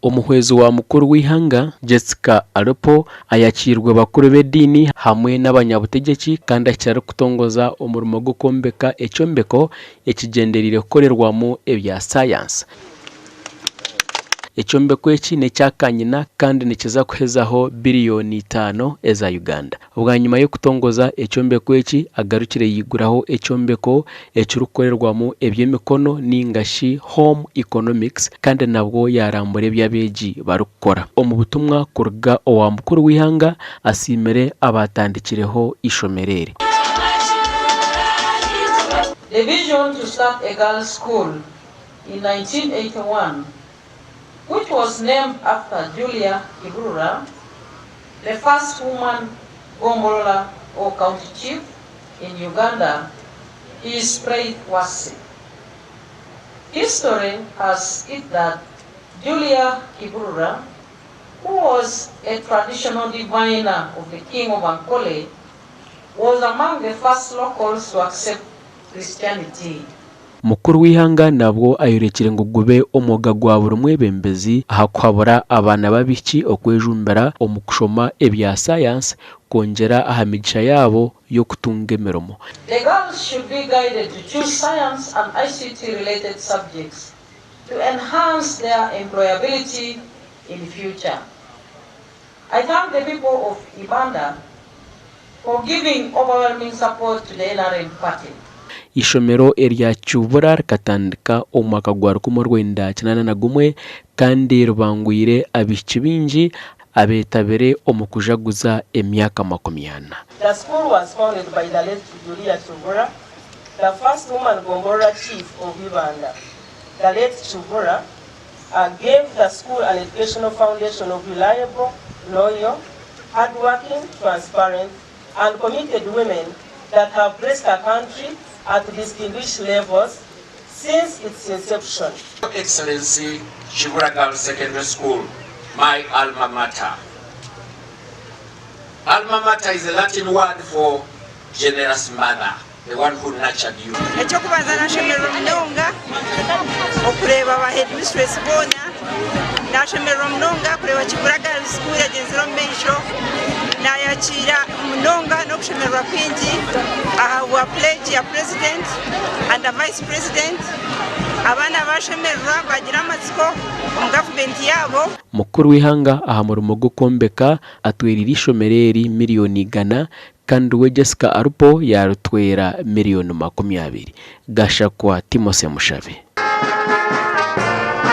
Omuhwezi wa mukuru w'ihanga Jessica Alupo ayakirwe bakuru b'edini hamwe n'abanyabutegeki kandi akira kutongoza umurimo gwo kwombeka ekyombeko ekigenderire kukorerwamo ebya sayansi. Ekyombeko eki ne kyakanyina kandi nikiza kuhezaho biliyoni 5 eza Uganda. Ubwa nyuma yo kutongoza ekyombeko eki agarukire yiguraho ekyombeko ekirukorerwamo eby'emikono ningashi home economics kandi nabwo yarambure by'abeji barukora. Omu butumwa kuruga owa mukuru w'ihanga asimere abatandikireho ishomerere. The vision to start a girls' school in 1981, which was named after Julia Kibubura, the first woman gombolola or county chief in Uganda, is praiseworthy. History has it that Julia Kibubura, who was a traditional diviner of the king of Ankole, was among the first locals to accept Christianity. Mukuru w'ihanga nabwo ayorekire ngo gube omoga gwa buri mwebembezi ahakwabura abana babiki okwejumbera omukushoma ebya science kongera ahamigisha yabo yo kutunga emeromo. The girls should be guided to choose science and ICT related subjects to enhance their employability in the future. I thank the people of IBANDA for giving overwhelming support to the NRM party. Ishomero erya Kibubura katandika omwaka gwa 1981 kandi rubangwire abici bingi abetabere omukujaguza emyaka 50. The school was founded by the late Julia Kibubura, the first woman Gombora chief of IBANDA. The late Kibubura gave the school an educational foundation of reliable, loyal, hardworking, transparent, and committed women that have blessed our country at distinguished levels since its inception. Excellency, Kibubura Girls Secondary School, my alma mater. Alma mater is a Latin word for generous mother, the one who nurtured you. Ekyokubanza nashemererwa munonga okureba aba headmistress bona, nashemererwa munonga kureba Kibubura Girls School yagenzera omumaisho, nayakira munonga n'okushemererwa kwingi ahabwa pledge ya president and the vice president. Abana bashemererwa bagira amatsiko mu government yabo. Mukuru w'ihanga aha murimo gwo kwombeka atwerira ishomereri miliyoni 100 kandi we Jessica Alupo yarutwera miliyoni 20. Gashakwa Timose Mushabe.